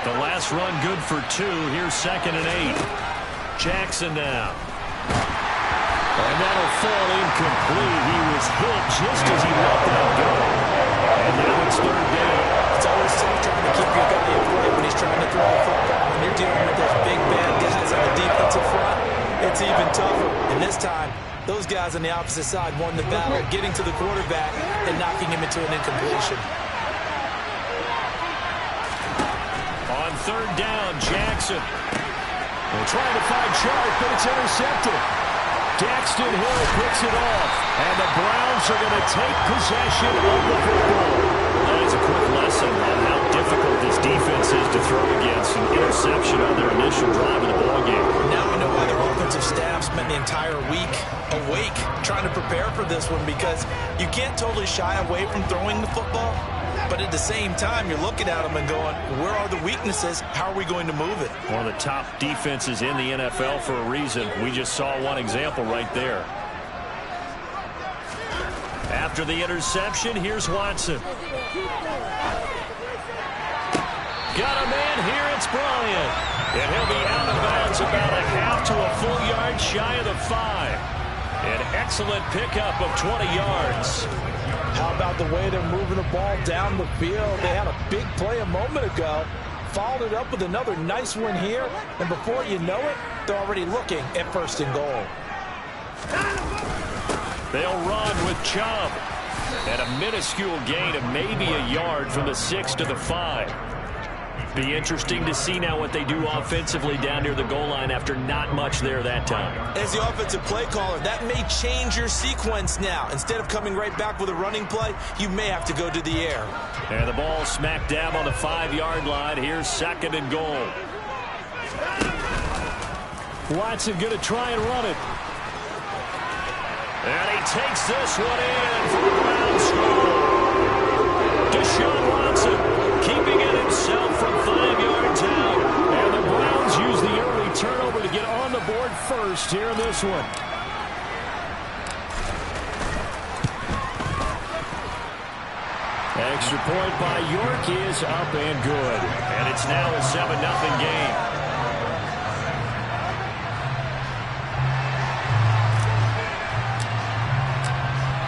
The last run good for 2. Here's 2nd and 8. Jackson now. And that'll fall incomplete. He was hit just as he let that go. And now it's 3rd down. It's always tough trying to keep your guy in play when he's trying to throw the football. When you're dealing with those big bad guys on the defensive front, it's even tougher. And this time, those guys on the opposite side won the battle, getting to the quarterback and knocking him into an incompletion. On 3rd down, Jackson. They're trying to find Sharp, but it's intercepted. Daxton Hill picks it off, and the Browns are going to take possession of the football. That is a quick lesson on how difficult this defense is to throw against. An interception on their initial drive of the ballgame. Now we know why their offensive staff spent the entire week awake trying to prepare for this one, because you can't totally shy away from throwing the football. But at the same time, you're looking at them and going, where are the weaknesses? How are we going to move it? One of the top defenses in the NFL for a reason. We just saw one example right there. After the interception, here's Watson. Got a man here, it's Bryant. And he'll be out of bounds about a half to a full yard shy of the 5. An excellent pickup of 20 yards. How about the way they're moving the ball down the field? They had a big play a moment ago, followed it up with another nice one here, and before you know it, they're already looking at 1st and goal. They'll run with Chubb. And a minuscule gain of maybe a yard from the 6 to the 5. Be interesting to see now what they do offensively down near the goal line after not much there that time. As the offensive play caller, that may change your sequence now. Instead of coming right back with a running play, you may have to go to the air. And the ball smack dab on the 5-yard line. Here's 2nd and goal. Watson going to try and run it. And he takes this one in for the Browns score. Deshaun Watson keeping it himself from 5 yards out. And the Browns use the early turnover to get on the board first here in this one. Extra point by York is up and good. And it's now a 7-0 game.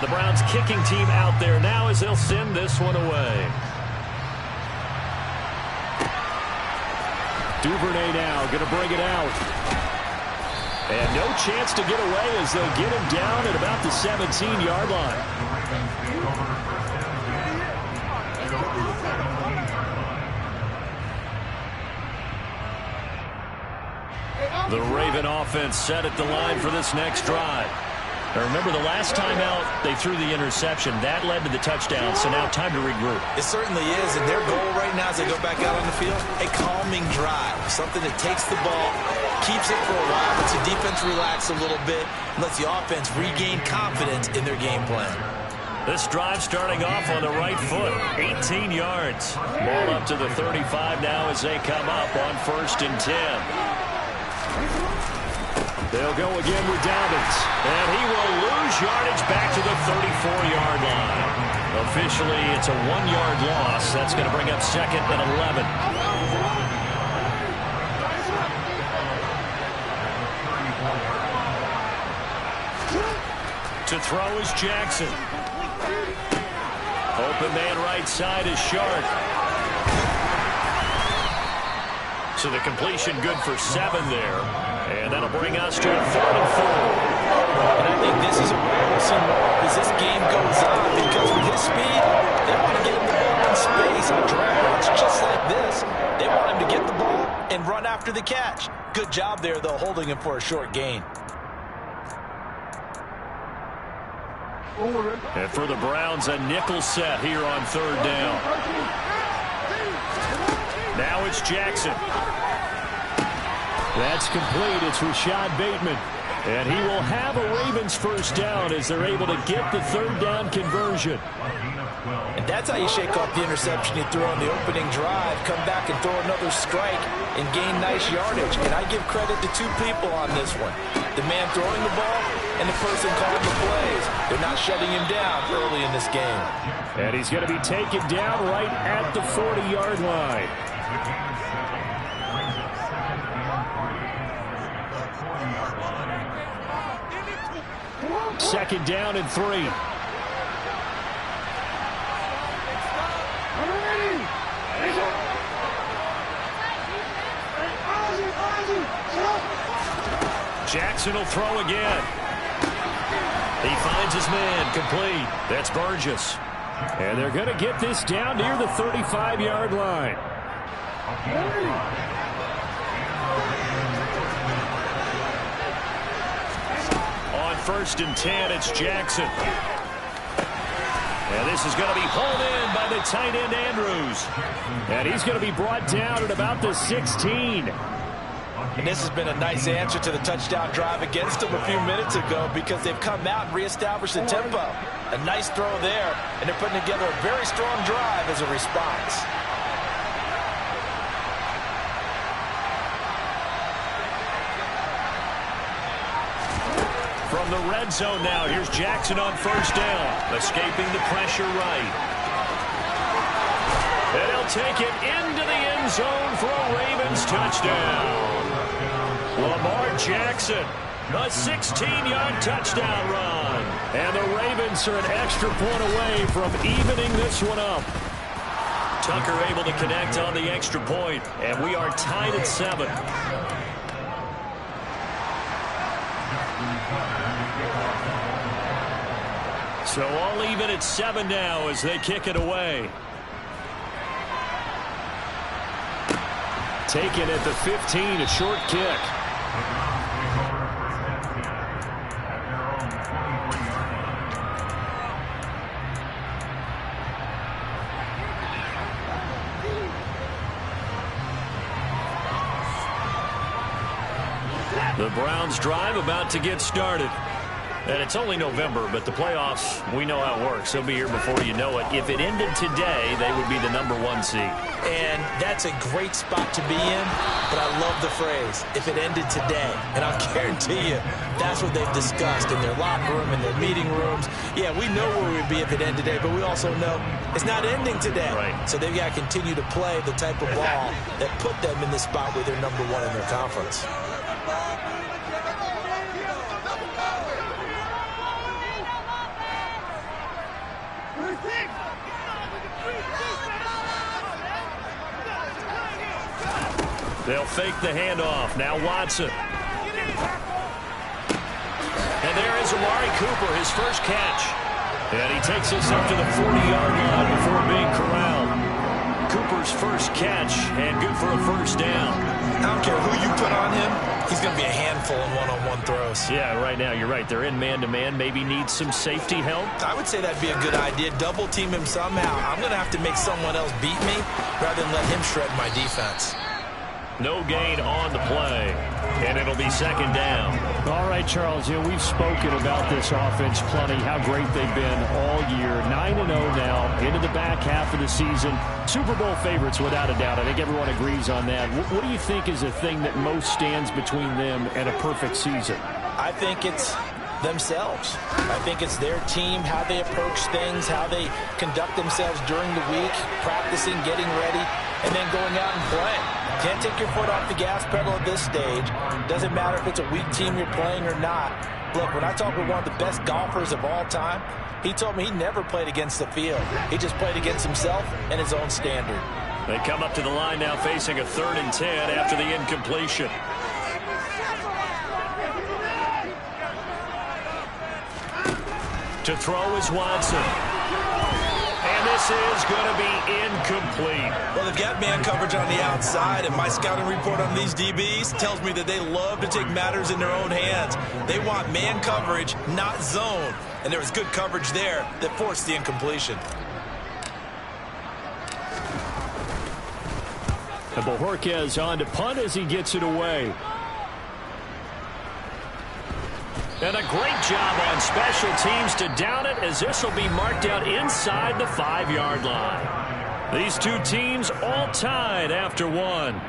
The Browns kicking team out there now as they'll send this one away. Duvernay now going to bring it out. And no chance to get away as they'll get him down at about the 17-yard line. The Raven offense set at the line for this next drive. Now remember, the last time out, they threw the interception. That led to the touchdown, so now time to regroup. It certainly is, and their goal right now as they go back out on the field, a calming drive, something that takes the ball, keeps it for a while, lets the defense relax a little bit, and lets the offense regain confidence in their game plan. This drive starting off on the right foot, 18 yards. Ball up to the 35 now as they come up on 1st and 10. They'll go again with Dobbins, and he will lose yardage back to the 34-yard line. Officially, it's a 1-yard loss. That's going to bring up 2nd and 11. To throw is Jackson. Open man right side is Sharp. So the completion good for 7 there. And that'll bring us to a 3rd and 4. And I think this is a way we'll see more as this game goes on, because with his speed, they want to get him the ball in space on drag routes just like this. They want him to get the ball and run after the catch. Good job there, though, holding him for a short gain. And for the Browns, a nickel set here on 3rd down. Now it's Jackson. That's complete. It's Rashad Bateman. And he will have a Ravens 1st down as they're able to get the 3rd down conversion. And that's how you shake off the interception you threw on the opening drive, come back and throw another strike and gain nice yardage. And I give credit to 2 people on this one. The man throwing the ball and the person calling the plays. They're not shutting him down early in this game. And he's going to be taken down right at the 40-yard line. second down and 3. Jackson will throw again. He finds his man complete. That's Burgess. And they're going to get this down near the 35-yard line. On 1st and 10, it's Jackson. And this is going to be pulled in by the tight end Andrews. And he's going to be brought down at about the 16. And this has been a nice answer to the touchdown drive against them a few minutes ago because they've come out and reestablished the tempo. A nice throw there, and they're putting together a very strong drive as a response. From the red zone now, here's Jackson on 1st down, escaping the pressure right. And he'll take it into the end zone for a Ravens touchdown. Lamar Jackson, a 16-yard touchdown run. And the Ravens are an extra point away from evening this one up. Tucker able to connect on the extra point, and we are tied at 7. So all even at 7 now as they kick it away. Taken at the 15, a short kick. The Browns drive about to get started. And it's only November, but the playoffs, we know how it works. They'll be here before you know it. If it ended today, they would be the #1 seed. And that's a great spot to be in, but I love the phrase, if it ended today. And I'll guarantee you, that's what they've discussed in their locker room, in their meeting rooms. Yeah, we know where we'd be if it ended today, but we also know it's not ending today. Right. So they've got to continue to play the type of ball that put them in the spot where they're #1 in their conference. They'll fake the handoff. Now Watson. And there is Amari Cooper, his first catch. And he takes us up to the 40-yard line before being corralled. Cooper's first catch, and good for a first down. I don't care who you put on him, he's going to be a handful in one-on-one throws. Yeah, right now, you're right. They're in man-to-man. Maybe needs some safety help. I would say that'd be a good idea. Double team him somehow. I'm going to have to make someone else beat me rather than let him shred my defense. No gain on the play, and it'll be second down. All right, Charles, we've spoken about this offense plenty, how great they've been all year. 9-0 now, into the back half of the season. Super Bowl favorites, without a doubt. I think everyone agrees on that. What do you think is the thing that most stands between them and a perfect season? I think it's themselves. I think it's their team, how they approach things, how they conduct themselves during the week, practicing, getting ready, and then going out and playing. Can't take your foot off the gas pedal at this stage. Doesn't matter if it's a weak team you're playing or not. Look, when I talk with one of the best golfers of all time, he told me he never played against the field. He just played against himself and his own standard. They come up to the line now facing a 3rd and 10 after the incompletion. To throw is Watson. And this is going to be incomplete. Well, they've got man coverage on the outside, and my scouting report on these DBs tells me that they love to take matters in their own hands. They want man coverage, not zone. And there was good coverage there that forced the incompletion. And Bojorquez on to punt as he gets it away. And a great job on special teams to down it, as this will be marked out inside the 5-yard line. These two teams all tied after one.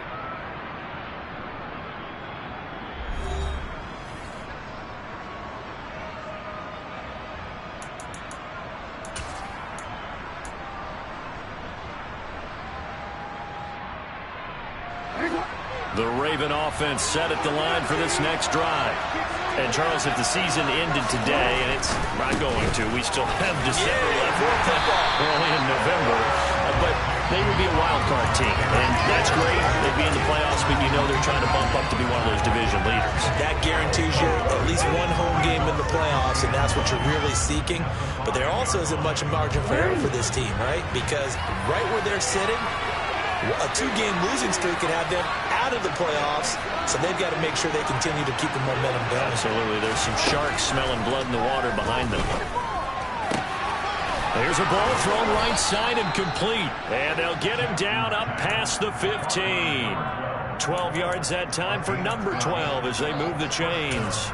The Raven offense set at the line for this next drive. And, Charles, if the season ended today, and it's not going to, we still have December left. Early in November. But they would be a wild card team. And that's great. They'd be in the playoffs, but you know they're trying to bump up to be one of those division leaders. That guarantees you at least one home game in the playoffs, and that's what you're really seeking. But there also isn't much margin for error for this team, right? Because right where they're sitting, a 2-game losing streak could have them out of the playoffs, so they've got to make sure they continue to keep the momentum going. Absolutely. There's some sharks smelling blood in the water behind them. There's a ball thrown right side and complete. And they'll get him down up past the 15. 12 yards that time for number 12 as they move the chains.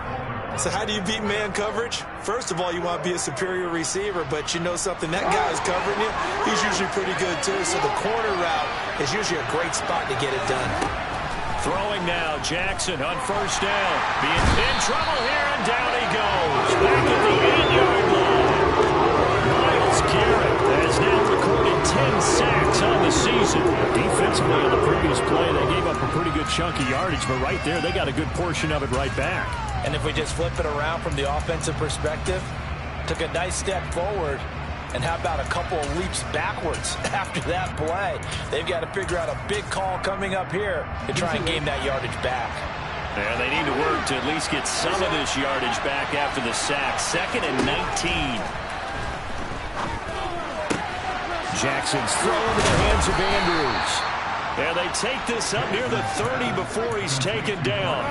So how do you beat man coverage? First of all, you want to be a superior receiver, but you know something, that guy is covering you, he's usually pretty good too. So the corner route is usually a great spot to get it done. Throwing now, Jackson on first down. Being in trouble here, and down he goes. Back at the 8-yard line. Myles Garrett has now recorded 10 sacks on the season. Defensively on the previous play, they gave up a pretty good chunk of yardage, but right there, they got a good portion of it right back. And if we just flip it around from the offensive perspective, took a nice step forward, and how about a couple of leaps backwards after that play? They've got to figure out a big call coming up here to try and gain that yardage back. And they need to work to at least get some of this yardage back after the sack. 2nd and 19. Jackson's throw into the hands of Andrews. And they take this up near the 30 before he's taken down.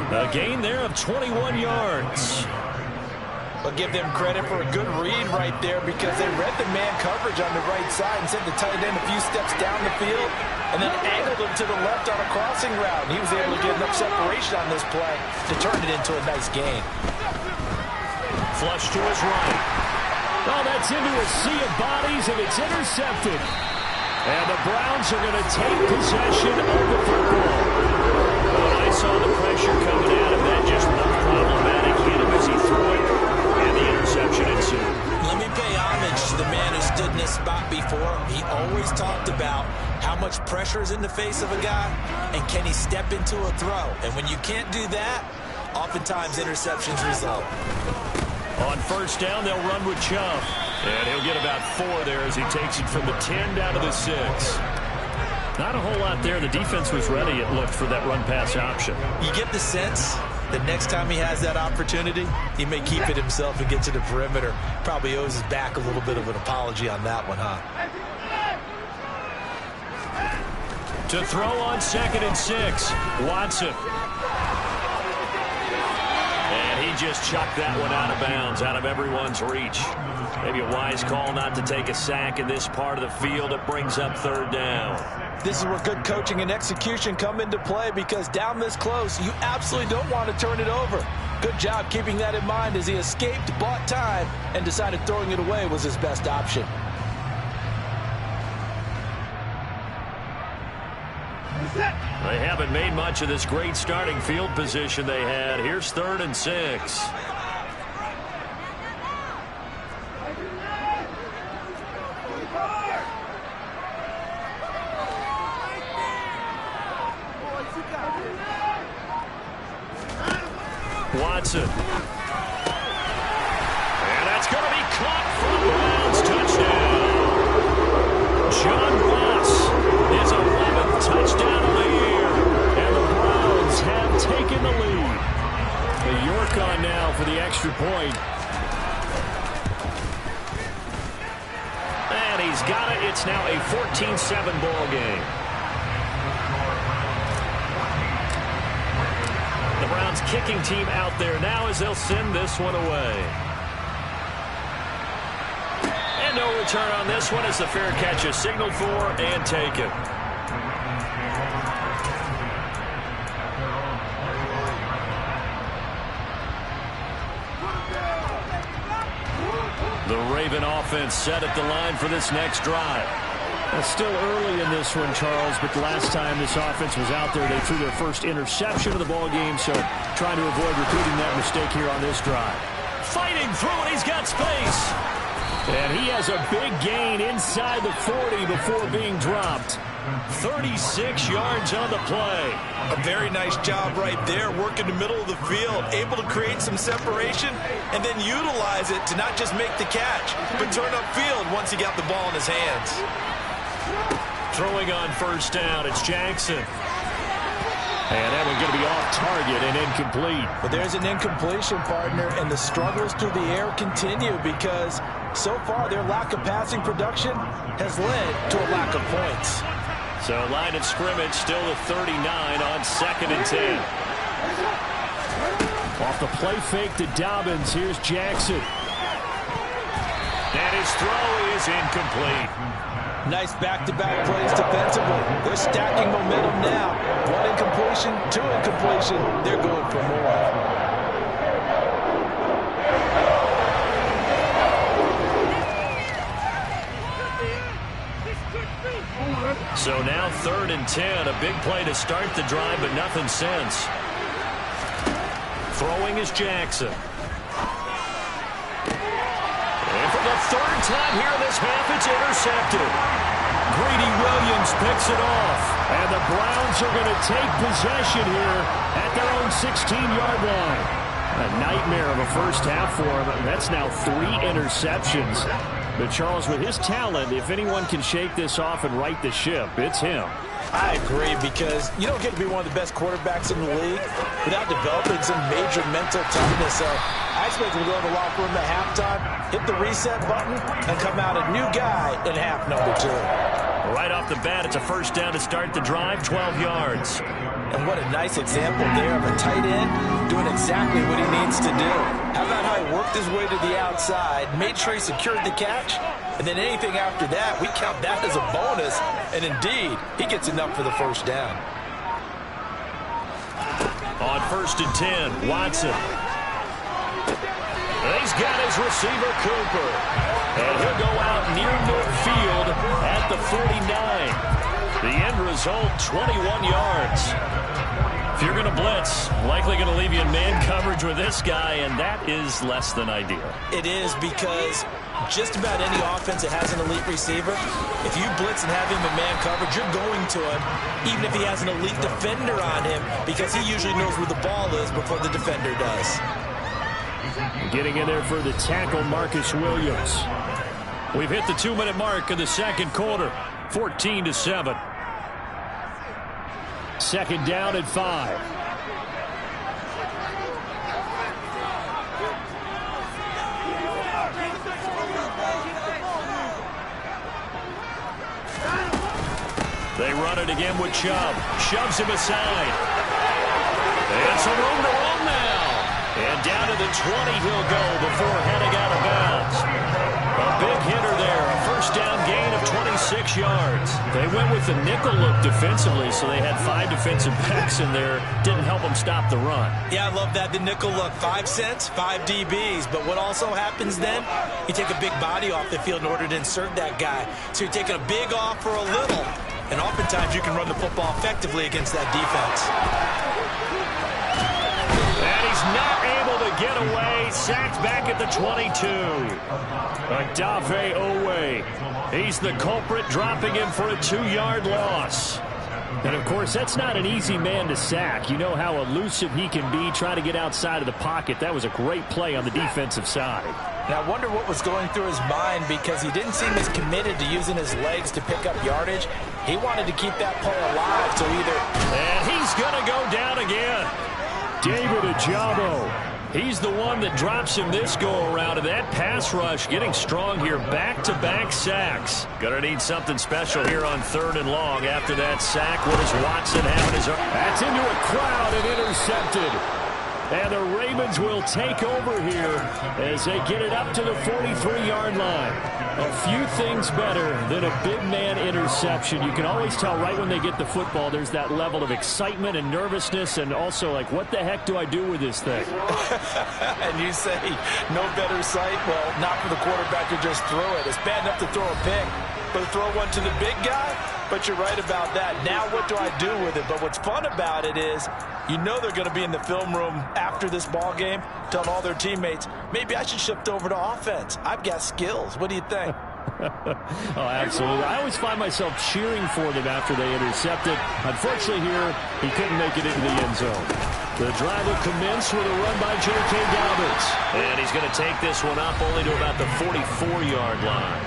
A gain there of 21 yards. But give them credit for a good read right there, because they read the man coverage on the right side and sent the tight end a few steps down the field and then angled him to the left on a crossing route. And he was able to get enough separation on this play to turn it into a nice gain. Flush to his right. Oh, that's into a sea of bodies, and it's intercepted. And the Browns are going to take possession of the football. When I saw the pressure coming at him, that just looked problematic. Hit him as he threw it, and the interception ensued. Let me pay homage to the man who stood in this spot before. He always talked about how much pressure is in the face of a guy, and can he step into a throw. And when you can't do that, oftentimes interceptions result. On first down, they'll run with Chubb. And he'll get about 4 there as he takes it from the 10 down to the 6. Not a whole lot there. The defense was ready, it looked, for that run-pass option. You get the sense that next time he has that opportunity, he may keep it himself and get to the perimeter. Probably owes his back a little bit of an apology on that one, huh? To throw on 2nd and 6, Watson. And he just chucked that one out of bounds, out of everyone's reach. Maybe a wise call not to take a sack in this part of the field. It brings up 3rd down. This is where good coaching and execution come into play, because down this close, you absolutely don't want to turn it over. Good job keeping that in mind as he escaped, bought time, and decided throwing it away was his best option. They haven't made much of this great starting field position they had. Here's 3rd and 6. Watson. And that's going to be caught for the Browns. Touchdown. John Ross, his 11th touchdown of the year. And the Browns have taken the lead. The York on now for the extra point. And he's got it. It's now a 14-7 ball game. The Browns kicking team out there now as they'll send this one away. And no return on this one as the fair catch is signaled for and taken. The Raven offense set at the line for this next drive. It's still early in this one, Charles, but the last time this offense was out there, they threw their first interception of the ball game, so trying to avoid repeating that mistake here on this drive. Fighting through it, he's got space. And he has a big gain inside the 40 before being dropped. 36 yards on the play. A very nice job right there, working the middle of the field, able to create some separation and then utilize it to not just make the catch, but turn upfield once he got the ball in his hands. Throwing on first down, it's Jackson. And that one's going to be off target and incomplete. But there's an incompletion, partner, and the struggles through the air continue because so far their lack of passing production has led to a lack of points. So line of scrimmage still at 39 on 2nd and 10. Off the play fake to Dobbins. Here's Jackson. And his throw is incomplete. Nice back-to-back plays defensively. They're stacking momentum now. One incompletion, two incompletion. They're going for more. So now 3rd and 10. A big play to start the drive, but nothing since. Throwing is Jackson. And for the 3rd time here in this half, it's intercepted. Greedy Williams picks it off. And the Browns are going to take possession here at their own 16-yard line. A nightmare of a first half for him. That's now 3 interceptions. But Charles, with his talent, if anyone can shake this off and right the ship, it's him. I agree, because you don't get to be one of the best quarterbacks in the league without developing some major mental toughness. So I expect him to go in the locker room at halftime, hit the reset button, and come out a new guy in half number 2. Right off the bat, it's a first down to start the drive, 12 yards. And what a nice example there of a tight end doing exactly what he needs to do. How about how he worked his way to the outside, made sure he secured the catch, and then anything after that, we count that as a bonus. And indeed, he gets enough for the first down. On 1st and 10, Watson. He's got his receiver, Cooper. And he'll go out near midfield at the 49. The end result, 21 yards. If you're going to blitz, likely going to leave you in man coverage with this guy, and that is less than ideal. It is, because just about any offense that has an elite receiver, if you blitz and have him in man coverage, you're going to him, even if he has an elite defender on him, because he usually knows where the ball is before the defender does. Getting in there for the tackle, Marcus Williams. We've hit the 2-minute mark of the second quarter, 14-7. 2nd down and 5. They run it again with Chubb. Shoves him aside. And some room to run now. And down to the 20 he'll go before heading out of bounds. A big hitter there. A first down gain of 26 yards. They went with the nickel look defensively, so they had 5 defensive backs in there. Didn't help them stop the run. Yeah, I love that. The nickel look. 5 cents, 5 DBs. But what also happens then, you take a big body off the field in order to insert that guy. So you're taking a big off for a little. And oftentimes you can run the football effectively against that defense. And he's not able to get away. Sacked back at the 22. Adave Owe. He's the culprit, dropping him for a 2-yard loss. And, of course, that's not an easy man to sack. You know how elusive he can be trying to get outside of the pocket. That was a great play on the defensive side. Now, I wonder what was going through his mind, because he didn't seem as committed to using his legs to pick up yardage. He wanted to keep that play alive, so either... And he's going to go down again. David Ajabo. He's the one that drops him this go-around, and that pass rush getting strong here. Back-to-back sacks. Gonna need something special here on 3rd and long after that sack. What does Watson have in his arm? That's into a crowd and intercepted. And the Ravens will take over here as they get it up to the 43-yard line. A few things better than a big man interception. You can always tell right when they get the football, there's that level of excitement and nervousness, and also like, what the heck do I do with this thing? And you say, no better sight? Well, not for the quarterback to just throw it. It's bad enough to throw a pick, but to throw one to the big guy? But you're right about that. Now what do I do with it? But what's fun about it is, you know they're going to be in the film room after this ball game telling all their teammates, maybe I should shift over to offense. I've got skills. What do you think? Oh, absolutely. I always find myself cheering for them after they intercept it. Unfortunately here, he couldn't make it into the end zone. The drive will commence with a run by J.K. Dobbins. And he's going to take this one up only to about the 44-yard line.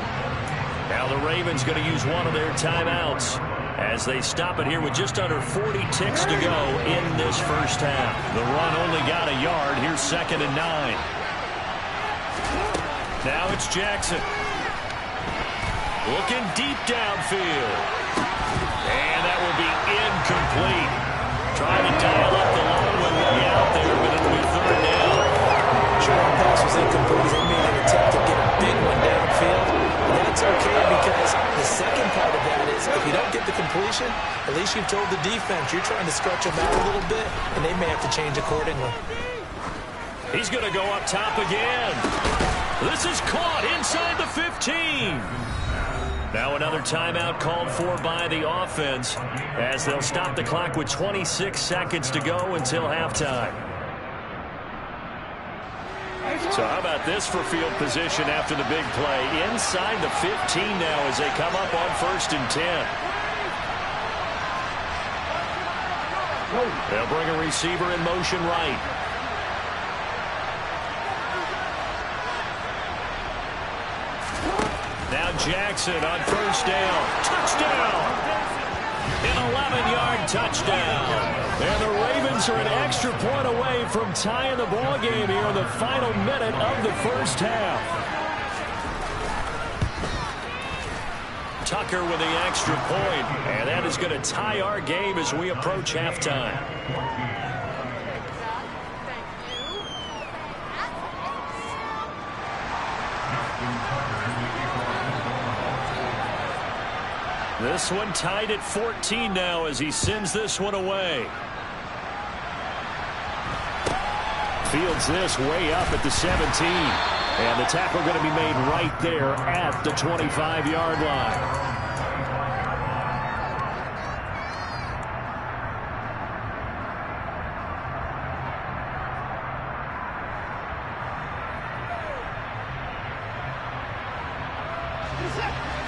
Now the Ravens going to use one of their timeouts as they stop it here with just under 40 ticks to go in this first half. The run only got a yard. Here's 2nd and 9. Now it's Jackson. Looking deep downfield. And that will be incomplete. Trying to dial up the long one way out there, but it'll be 3rd down. Sure, that pass was incomplete. They made an attempt to get a big one downfield. That's okay because the second part of that is if you don't get the completion, at least you've told the defense you're trying to stretch them out a little bit, and they may have to change accordingly. He's going to go up top again. This is caught inside the 15. Now another timeout called for by the offense as they'll stop the clock with 26 seconds to go until halftime. So how about this for field position after the big play? Inside the 15 now as they come up on 1st and 10. They'll bring a receiver in motion right. Now Jackson on 1st down. Touchdown! An 11-yard touchdown. And the Ravens are an extra point away from tying the ball game here in the final minute of the first half. Tucker with the extra point, and that is going to tie our game as we approach halftime. This one tied at 14 now as he sends this one away. Fields this way up at the 17. And the tackle going to be made right there at the 25-yard line.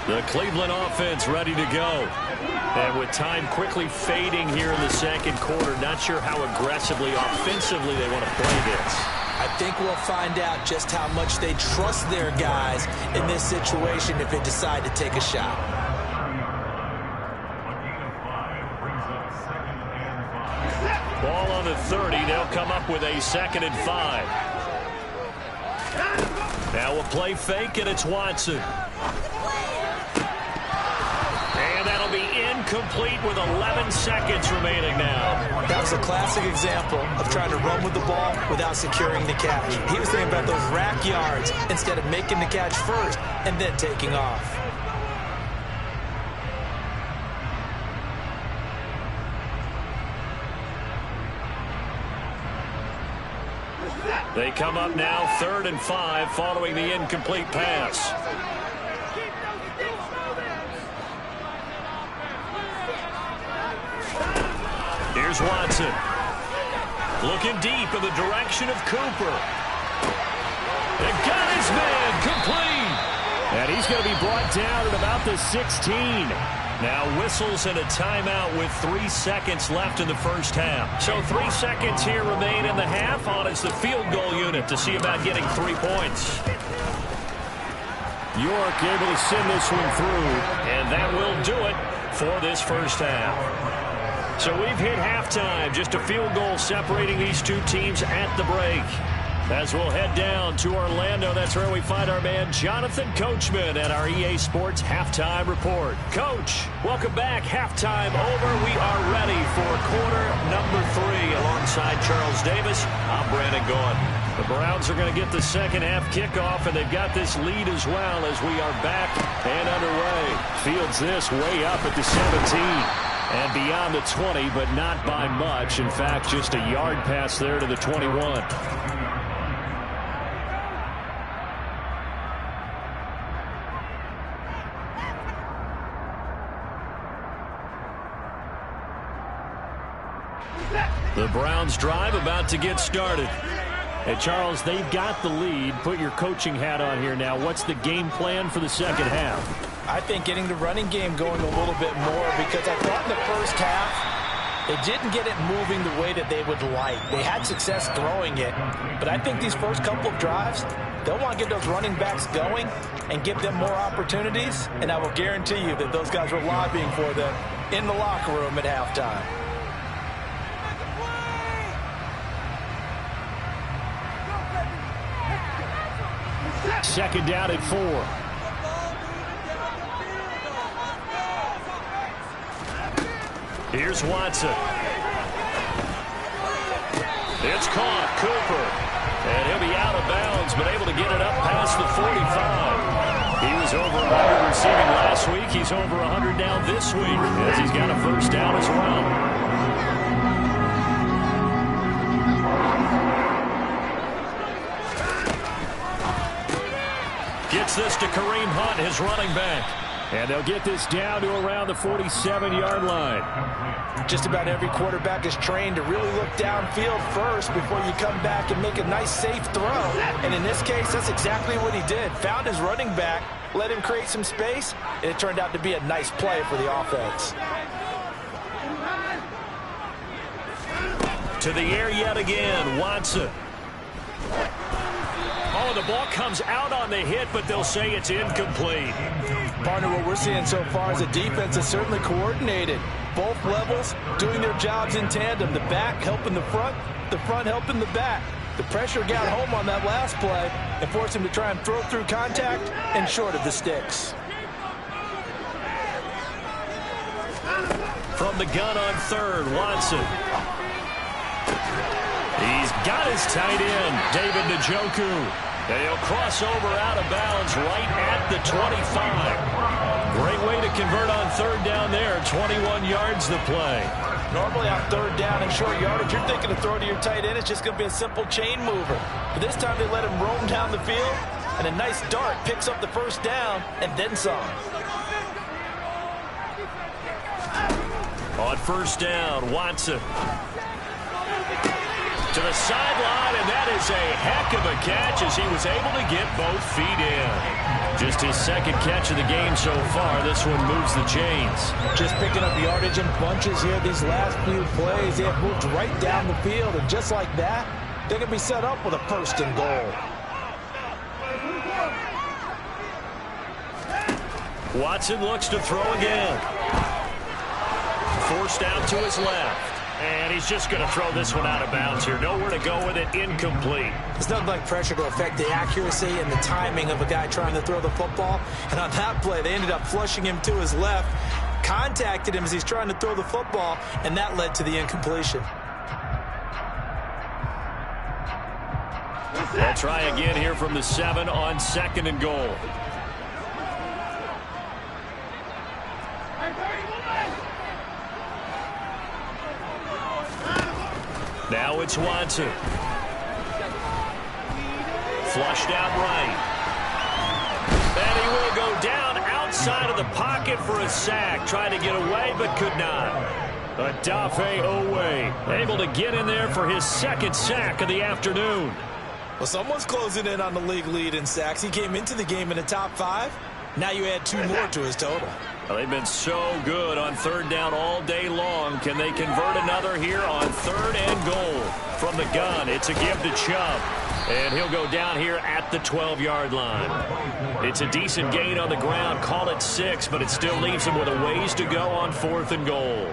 The Cleveland offense ready to go. And with time quickly fading here in the second quarter, not sure how aggressively, offensively they want to play this. I think we'll find out just how much they trust their guys in this situation if they decide to take a shot. Ball on the 30. They'll come up with a 2nd and 5. Now we'll play fake, and it's Watson. Incomplete with 11 seconds remaining now. That was a classic example of trying to run with the ball without securing the catch. He was thinking about those rack yards instead of making the catch first and then taking off. They come up now 3rd and 5 following the incomplete pass. Here's Watson. Looking deep in the direction of Cooper. They got his man complete. And he's going to be brought down at about the 16. Now whistles and a timeout with 3 seconds left in the first half. So 3 seconds here remain in the half. On is the field goal unit to see about getting 3 points. York able to send this one through. And that will do it for this first half. So we've hit halftime. Just a field goal separating these two teams at the break. As we'll head down to Orlando, that's where we find our man Jonathan Coachman at our EA Sports Halftime Report. Coach, welcome back. Halftime over. We are ready for quarter number 3. Alongside Charles Davis, I'm Brandon Gaughan. The Browns are going to get the second half kickoff, and they've got this lead as well as we are back and underway. Fields this way up at the 17. And beyond the 20, but not by much. In fact, just a yard pass there to the 21. The Browns drive about to get started. And Charles, they've got the lead. Put your coaching hat on here now. What's the game plan for the second half? I think getting the running game going a little bit more, because I thought in the first half they didn't get it moving the way that they would like. They had success throwing it, but I think these first couple of drives, they'll want to get those running backs going and give them more opportunities, and I will guarantee you that those guys were lobbying for them in the locker room at halftime. Second down at 4. Here's Watson. It's caught. Cooper. And he'll be out of bounds, but able to get it up past the 45. He was over 100 receiving last week. He's over 100 now this week, as he's got a first down as well. Gets this to Kareem Hunt, his running back. And they'll get this down to around the 47-yard line. Just about every quarterback is trained to really look downfield first before you come back and make a nice, safe throw. And in this case, that's exactly what he did. Found his running back, let him create some space, and it turned out to be a nice play for the offense. To the air yet again, Watson. Oh, the ball comes out on the hit, but they'll say it's incomplete. Partner, what we're seeing so far is a defense that's certainly coordinated. Both levels doing their jobs in tandem. The back helping the front helping the back. The pressure got home on that last play and forced him to try and throw through contact and short of the sticks. From the gun on third, Watson. He's got his tight end, David Njoku. And he'll cross over out of bounds right at the 25. Great way to convert on third down there. 21 yards the play. Normally on third down and short yardage, you're thinking to throw to your tight end. It's just going to be a simple chain mover. But this time they let him roam down the field, and a nice dart picks up the first down and then some. On first down, Watson. To the sideline, and that is a heck of a catch as he was able to get both feet in. Just his second catch of the game so far. This one moves the chains. Just picking up yardage in bunches here these last few plays. They have moved right down the field, and just like that, they're going to be set up with a first and goal. Watson looks to throw again. Forced out to his left. And he's just going to throw this one out of bounds here. Nowhere to go with it. Incomplete. There's nothing like pressure to affect the accuracy and the timing of a guy trying to throw the football. And on that play, they ended up flushing him to his left, contacted him as he's trying to throw the football, and that led to the incompletion. They'll try again here from the 7 on second and goal. Now it's Watson. Flushed out right. And he will go down outside of the pocket for a sack. Tried to get away, but could not. Odafe Owe able to get in there for his second sack of the afternoon. Well, someone's closing in on the league lead in sacks. He came into the game in the top 5. Now you add 2 more to his total. Well, they've been so good on third down all day long. Can they convert another here on third and goal? From the gun, it's a give to Chubb. And he'll go down here at the 12-yard line. It's a decent gain on the ground. Call it 6, but it still leaves him with a ways to go on fourth and goal.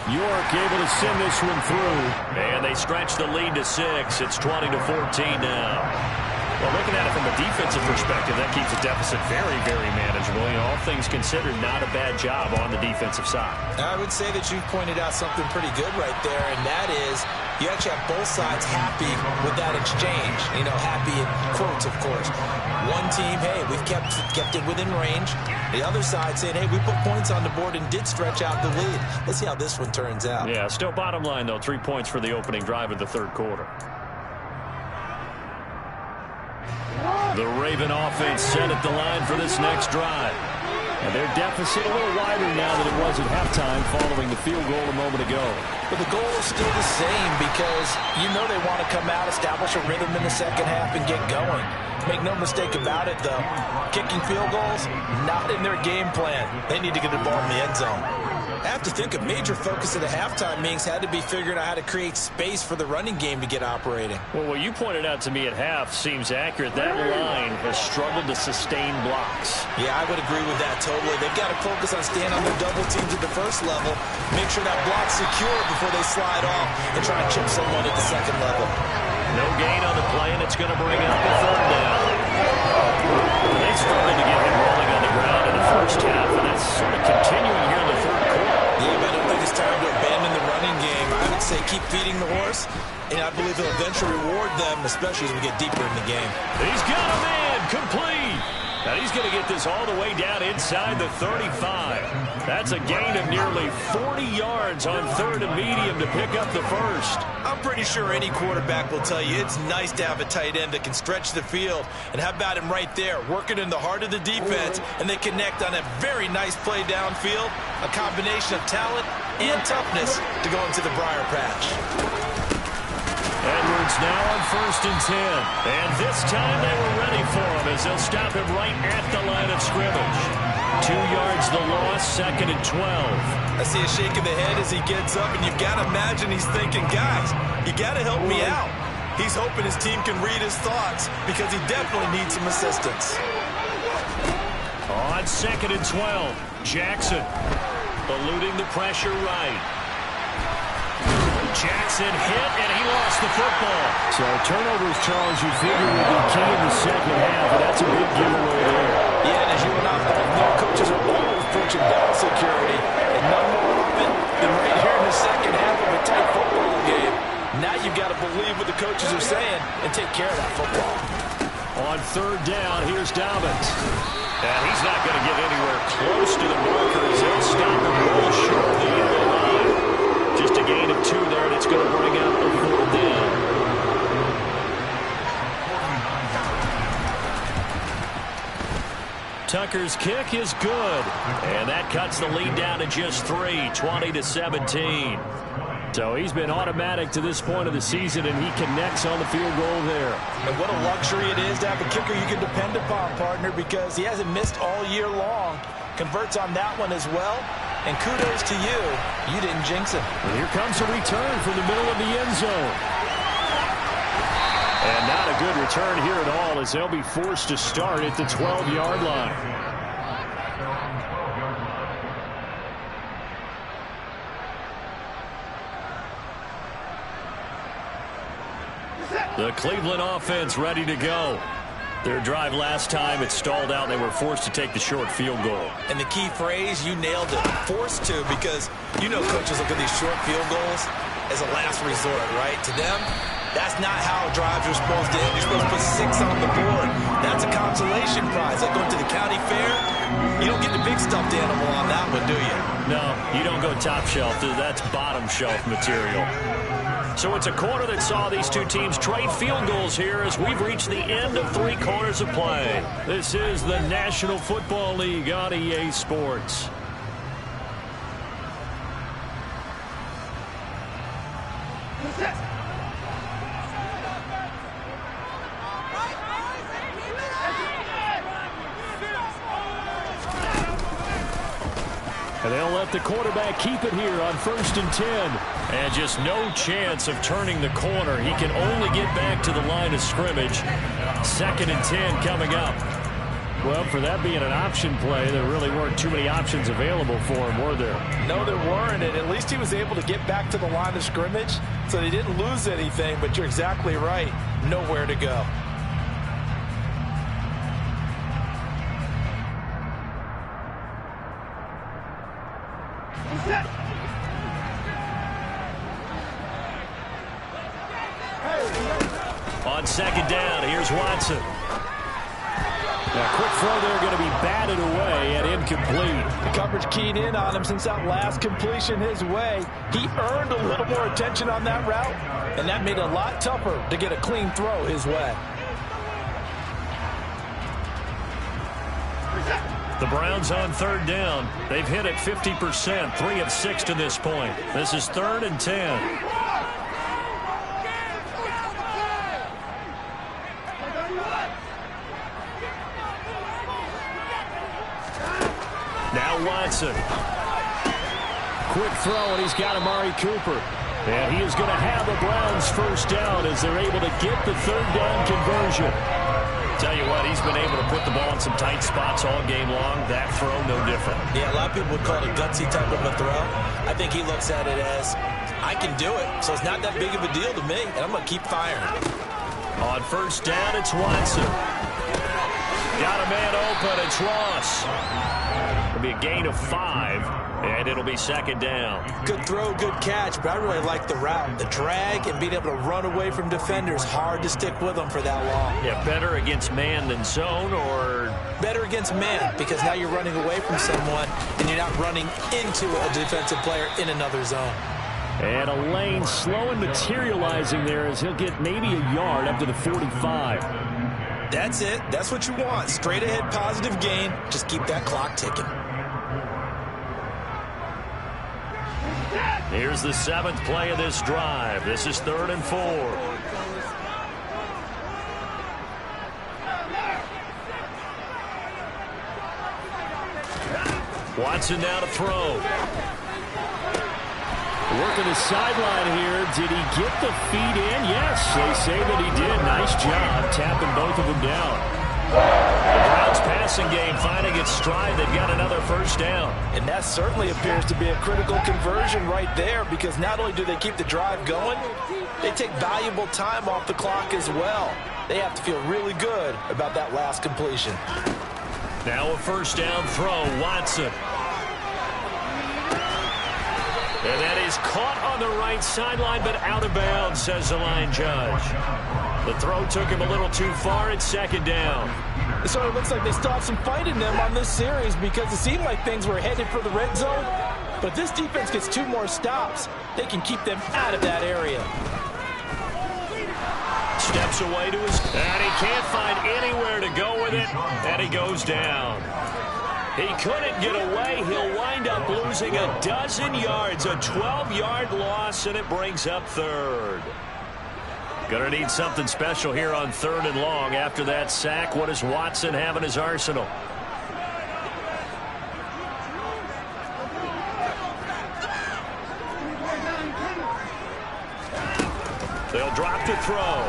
York able to send this one through. And they stretch the lead to 6. It's 20-14 now. Well, looking at it from a defensive perspective, that keeps the deficit very, very manageable. You know, all things considered, not a bad job on the defensive side. I would say that you've pointed out something pretty good right there, and that is you actually have both sides happy with that exchange. You know, happy in quotes, of course. One team, hey, we've kept it within range. The other side saying, hey, we put points on the board and did stretch out the lead. Let's see how this one turns out. Yeah, still bottom line, though, 3 points for the opening drive of the third quarter. The Raven offense set at the line for this next drive. And their deficit a little wider now than it was at halftime following the field goal a moment ago. But the goal is still the same because you know they want to come out, establish a rhythm in the second half, and get going. Make no mistake about it, though. Kicking field goals, not in their game plan. They need to get the ball in the end zone. I have to think a major focus of the halftime meetings had to be figuring out how to create space for the running game to get operating. Well, what you pointed out to me at half seems accurate. That line has struggled to sustain blocks. Yeah, I would agree with that totally. They've got to focus on staying on their double teams at the first level, make sure that block's secure before they slide off and try and chip someone at the second level. No gain on the play, and it's going to bring up a third down. They started to get him rolling on the ground in the first half, and that's sort of continuing here in the third quarter. Yeah, but I don't think it's time to abandon the running game. I would say keep feeding the horse, and I believe he'll eventually reward them, especially as we get deeper in the game. He's got a man, complete. Now he's going to get this all the way down inside the 35. That's a gain of nearly 40 yards on third and medium to pick up the first. I'm pretty sure any quarterback will tell you it's nice to have a tight end that can stretch the field. And how about him right there, working in the heart of the defense, and they connect on a very nice play downfield, a combination of talent and toughness to go into the briar patch. Edwards now on 1st and 10. And this time they were ready for him as they'll stop him right at the line of scrimmage. 2 yards the loss, 2nd and 12. I see a shake of the head as he gets up, and you've got to imagine he's thinking, guys, you got to help me out. He's hoping his team can read his thoughts because he definitely needs some assistance. On 2nd and 12, Jackson eluding the pressure right. Jackson hit, and he lost the football. So turnovers, Charles, you figure would be key in the second half, and that's a big giveaway there. Yeah, and as you and I both know, coaches are always preaching ball security, and none more often than right here in the second half of a tight football game. Now you've got to believe what the coaches are saying and take care of that football. On 3rd down, here's Dobbins. And he's not going to get anywhere close to the markers. They'll stop him well short of the end of the line. Just a gain of 2 there, and it's going to bring up a 4th down. Tucker's kick is good. And that cuts the lead down to just 3, 20-17. So he's been automatic to this point of the season, and he connects on the field goal there. And what a luxury it is to have a kicker you can depend upon, partner, because he hasn't missed all year long. Converts on that one as well. And kudos to you. You didn't jinx it. And here comes a return from the middle of the end zone. And not a good return here at all as they'll be forced to start at the 12-yard line. The Cleveland offense ready to go. Their drive last time, it stalled out, and they were forced to take the short field goal. And the key phrase, you nailed it, forced to, because you know coaches look at these short field goals as a last resort, right? To them, that's not how drives are supposed to end. You're supposed to put 6 on the board. That's a consolation prize. Like going to the county fair, you don't get the big stuffed animal on that one, do you? No, you don't go top shelf. That's bottom shelf material. So it's a quarter that saw these two teams trade field goals here as we've reached the end of 3 quarters of play. This is the National Football League on EA Sports. And they'll let the quarterback keep it here on 1st and 10. And just no chance of turning the corner. He can only get back to the line of scrimmage. 2nd and 10 coming up. Well, for that being an option play, there really weren't too many options available for him, were there? No, there weren't, and at least he was able to get back to the line of scrimmage, so they didn't lose anything, but you're exactly right. Nowhere to go. On 2nd down, here's Watson. Now, quick throw there, going to be batted away and incomplete. The coverage keyed in on him since that last completion his way. He earned a little more attention on that route, and that made it a lot tougher to get a clean throw his way. The Browns on third down. They've hit it 50%, 3 of 6 to this point. This is 3rd and 10. Now Watson. Quick throw, and he's got Amari Cooper. And he is going to have the Browns first down as they're able to get the third down conversion. Tell you what, he's been able to put the ball in some tight spots all game long. That throw, no different. Yeah, a lot of people would call it a gutsy type of a throw. I think he looks at it as, I can do it, so it's not that big of a deal to me, and I'm going to keep firing. On first down, it's Watson. Got a man open, it's Ross. It'll be a gain of 5, and it'll be second down. Good throw, good catch, but I really like the route. The drag and being able to run away from defenders, hard to stick with them for that long. Yeah, better against man than zone, or? Better against man, because now you're running away from someone, and you're not running into a defensive player in another zone. And a lane slow and materializing there as he'll get maybe a yard up to the 45. That's it. That's what you want. Straight ahead, positive gain. Just keep that clock ticking. Here's the 7th play of this drive. This is 3rd and 4. Watson now to throw. Working the sideline here. Did he get the feet in? Yes, they say that he did. Nice job tapping both of them down. The Browns passing game finding its stride. They've got another first down. And that certainly appears to be a critical conversion right there, because not only do they keep the drive going, they take valuable time off the clock as well. They have to feel really good about that last completion. Now a first down throw, Watson. And that is caught on the right sideline, but out of bounds, says the line judge. The throw took him a little too far. It's second down. It sort of looks like they still have some fight in them on this series, because it seemed like things were headed for the red zone. But if this defense gets 2 more stops, they can keep them out of that area. Steps away to his, and he can't find anywhere to go with it, and he goes down. He couldn't get away. He'll wind up losing a dozen yards, a 12-yard loss, and it brings up 3rd. Gonna need something special here on 3rd and long after that sack. What does Watson have in his arsenal? They'll drop to throw.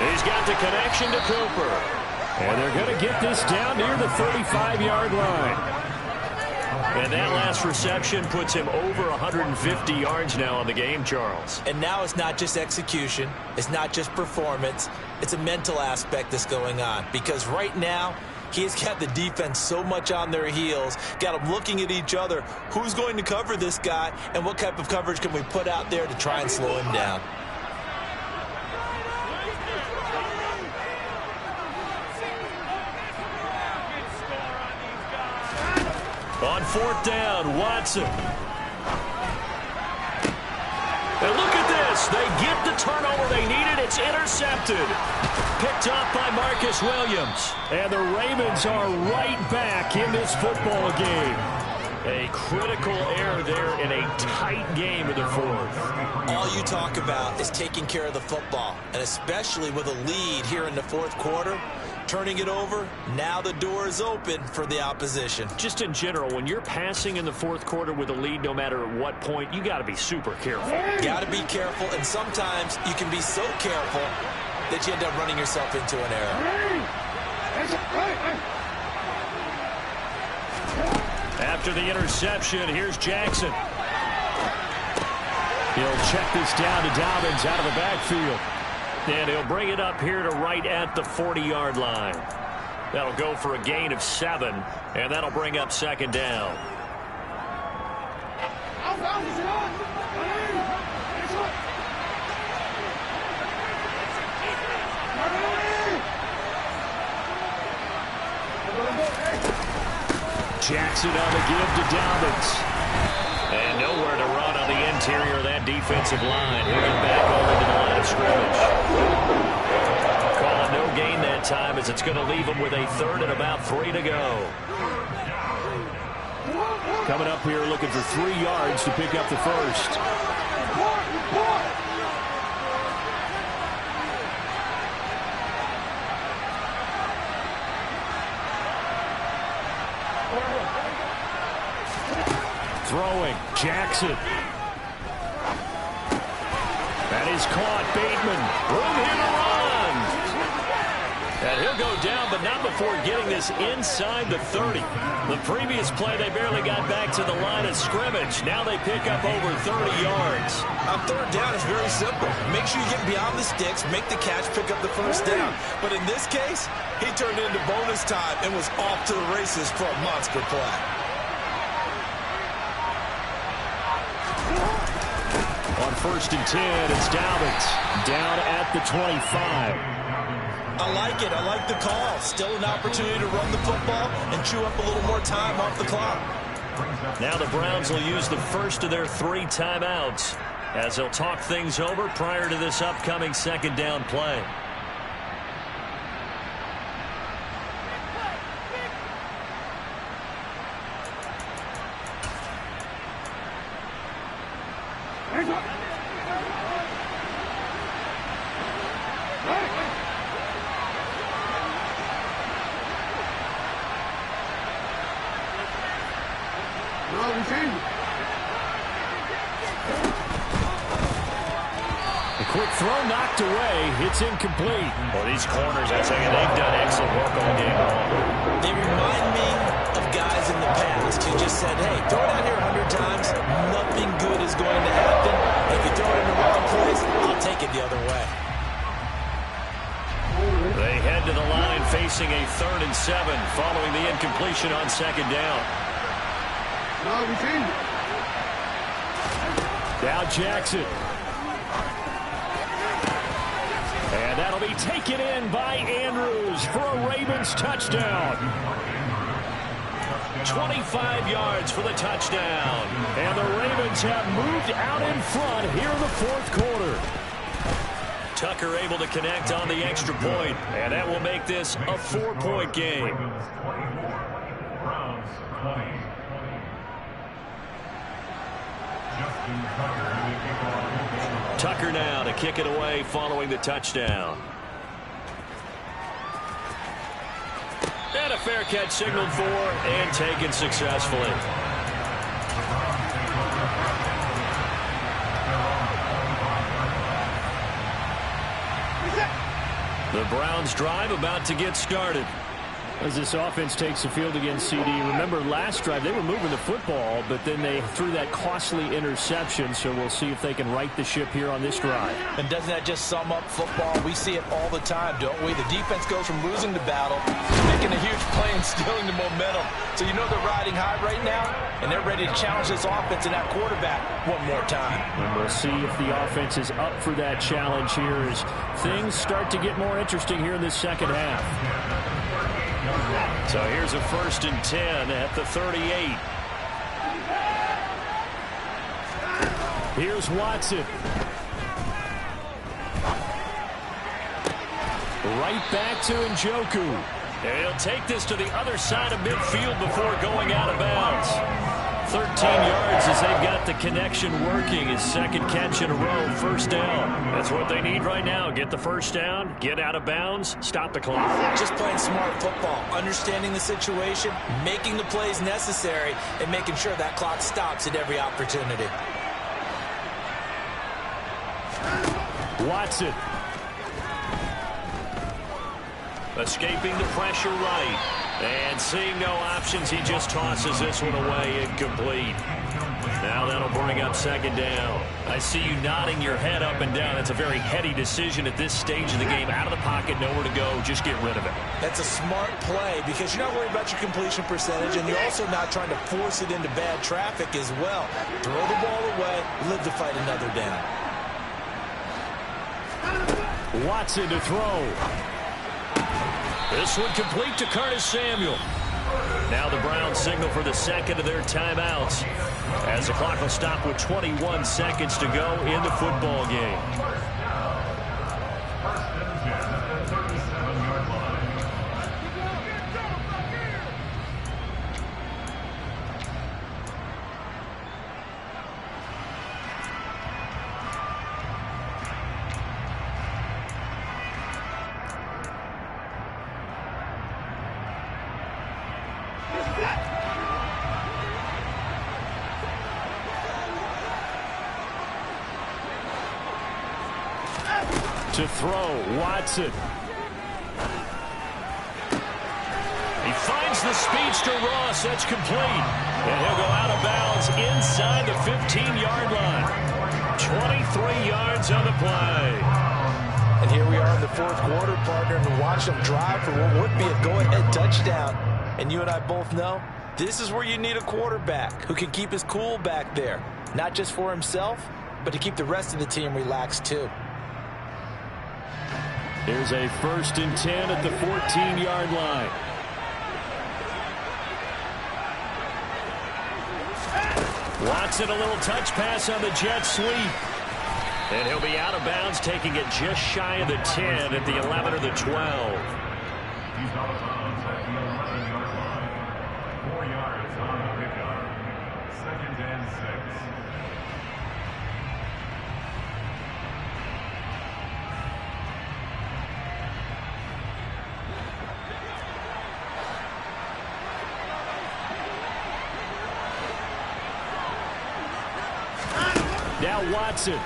He's got the connection to Cooper. And they're going to get this down near the 35-yard line. And that last reception puts him over 150 yards now on the game, Charles. And now it's not just execution. It's not just performance. It's a mental aspect that's going on. Because right now, he's got the defense so much on their heels, got them looking at each other. Who's going to cover this guy, and what type of coverage can we put out there to try and slow him down? On 4th down, Watson. And look at this. They get the turnover they needed. It's intercepted. Picked off by Marcus Williams. And the Ravens are right back in this football game. A critical error there in a tight game in the 4th. All you talk about is taking care of the football, and especially with a lead here in the 4th quarter. Turning it over, now the door is open for the opposition. Just in general, when you're passing in the 4th quarter with a lead, no matter at what point, you got to be super careful. Got to be careful, and sometimes you can be so careful that you end up running yourself into an error. After the interception, here's Jackson. He'll check this down to Dobbins out of the backfield. And he'll bring it up here to right at the 40-yard line. That'll go for a gain of 7, and that'll bring up second down. Jackson on the give to Dobbins. And nowhere to run on the interior of that defensive line. He'll get back over to the line of scrimmage. Call it no gain that time, as it's going to leave them with a third and about 3 to go. Coming up here looking for 3 yards to pick up the first. Throwing, Jackson. That is caught, Bateman. Room here to run. And he'll go down, but not before getting this inside the 30. The previous play, they barely got back to the line of scrimmage. Now they pick up over 30 yards. On third down, it's very simple. Make sure you get beyond the sticks, make the catch, pick up the first down. But in this case, he turned into bonus time and was off to the races for a monster play. On 1st and 10, it's Dobbins down at the 25. I like it. I like the call. Still an opportunity to run the football and chew up a little more time off the clock. Now the Browns will use the first of their 3 timeouts as they'll talk things over prior to this upcoming 2nd down play. A quick throw knocked away. It's incomplete. Well, these corners, I tell you, they've done excellent work all game long. They remind me of guys in the past who just said, hey, throw it out here 100 times. Nothing good is going to happen. If you throw it in the wrong place, I'll take it the other way. They head to the line facing a 3rd and 7 following the incompletion on 2nd down. Now Jackson. And that'll be taken in by Andrews for a Ravens touchdown. 25 yards for the touchdown. And the Ravens have moved out in front here in the 4th quarter. Tucker able to connect on the extra point, and that will make this a 4-point game. Tucker now to kick it away following the touchdown. And a fair catch signaled for and taken successfully. The Browns drive about to get started. As this offense takes the field against CD, remember last drive they were moving the football, but then they threw that costly interception, so we'll see if they can right the ship here on this drive. And doesn't that just sum up football? We see it all the time, don't we? The defense goes from losing the battle to making a huge play and stealing the momentum. So you know they're riding high right now, and they're ready to challenge this offense and that quarterback one more time. And we'll see if the offense is up for that challenge here as things start to get more interesting here in this 2nd half. So here's a 1st and 10 at the 38. Here's Watson. Right back to Njoku. And he'll take this to the other side of midfield before going out of bounds. 13 yards as they've got the connection working. His 2nd catch in a row, 1st down. That's what they need right now. Get the 1st down, get out of bounds, stop the clock. Just playing smart football, understanding the situation, making the plays necessary, and making sure that clock stops at every opportunity. Watson. Escaping the pressure right. And seeing no options, he just tosses this one away, incomplete. Now that'll bring up 2nd down. I see you nodding your head up and down. That's a very heady decision at this stage of the game. Out of the pocket, nowhere to go. Just get rid of it. That's a smart play because you're not worried about your completion percentage, and you're also not trying to force it into bad traffic as well. Throw the ball away, live to fight another down. Watson to throw. This one complete to Curtis Samuel. Now the Browns signal for the 2nd of their timeouts as the clock will stop with 21 seconds to go in the football game. To throw, Watson. He finds the speedster Ross. That's complete. And he'll go out of bounds inside the 15-yard line. 23 yards on the play. And here we are in the fourth quarter, partner, and watch them drive for what would be a go-ahead touchdown. And you and I both know this is where you need a quarterback who can keep his cool back there. Not just for himself, but to keep the rest of the team relaxed too. Here's a 1st and 10 at the 14-yard line. Watson, a little touch pass on the jet sweep. And he'll be out of bounds, taking it just shy of the 10 at the 11 or the 12. He's out of bounds at the 11-yard line. 4 yards on the pickup. 2nd and 6. Now Watson.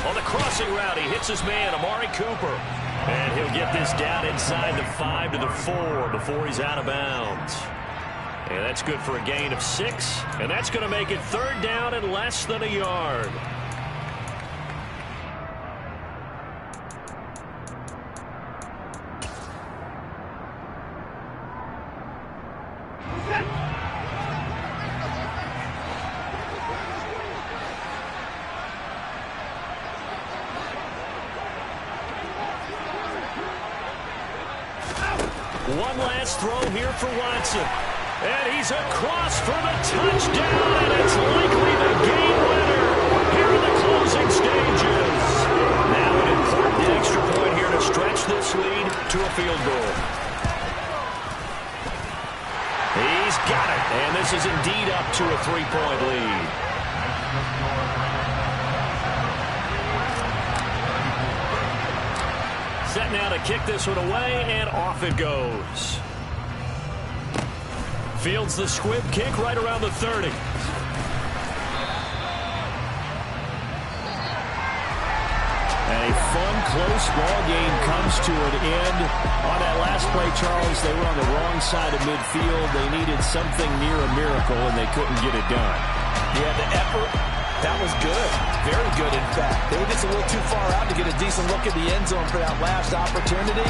On the crossing route, he hits his man, Amari Cooper. And he'll get this down inside the 5 to the 4 before he's out of bounds. And that's good for a gain of 6. And that's going to make it 3rd down and less than a yard. One last throw here for Watson. And he's across for the touchdown, and it's likely the game winner here in the closing stages. Now an important extra point here to stretch this lead to a field goal. He's got it, and this is indeed up to a 3-point lead. Set now to kick this one away, and off it goes. Fields the squib kick right around the 30. A fun, close ball game comes to an end. On that last play, Charles, they were on the wrong side of midfield. They needed something near a miracle, and they couldn't get it done. Yeah, the effort, that was good. Very good, in fact. They were just a little too far out to get a decent look at the end zone for that last opportunity.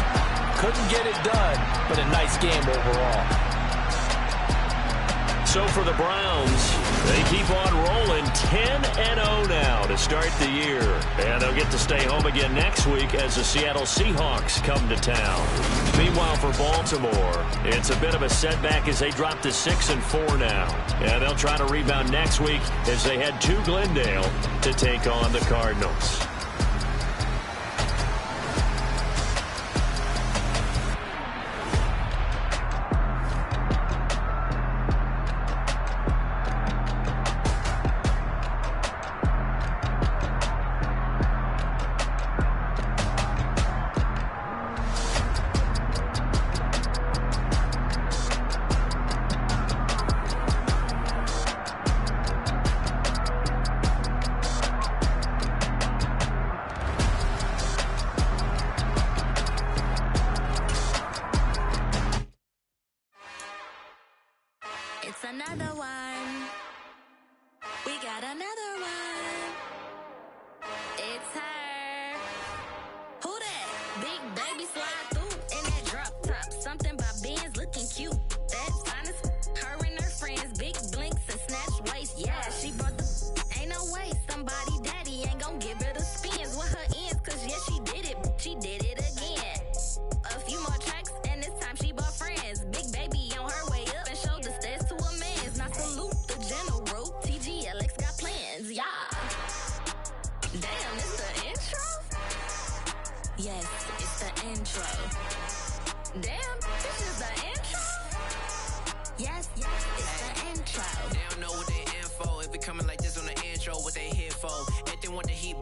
Couldn't get it done, but a nice game overall. So for the Browns, they keep on rolling 10-0 now to start the year. And they'll get to stay home again next week as the Seattle Seahawks come to town. Meanwhile, for Baltimore, it's a bit of a setback as they drop to 6-4 now. And they'll try to rebound next week as they head to Glendale to take on the Cardinals. It's another one. We got another one. It's her. Who that? Big baby slide through in that drop top. Something by Benz looking cute. That's honest. Her and her friends, big blinks and snatch waist. Yeah, she brought the. Ain't no way somebody daddy ain't gon' give her the spins with her ends. Cause yeah, she did it. She did it again. A few more tracks and this time she bought friends. Big baby on her way up and showed the stairs to a man's. Now salute the general. TGLX got plans, yeah. Damn, it's the intro? Yes, it's the intro. Damn, this is the intro? Yes, it's the intro. They don't know what they info. If it coming like this on the intro, what they here for? If they want the heat.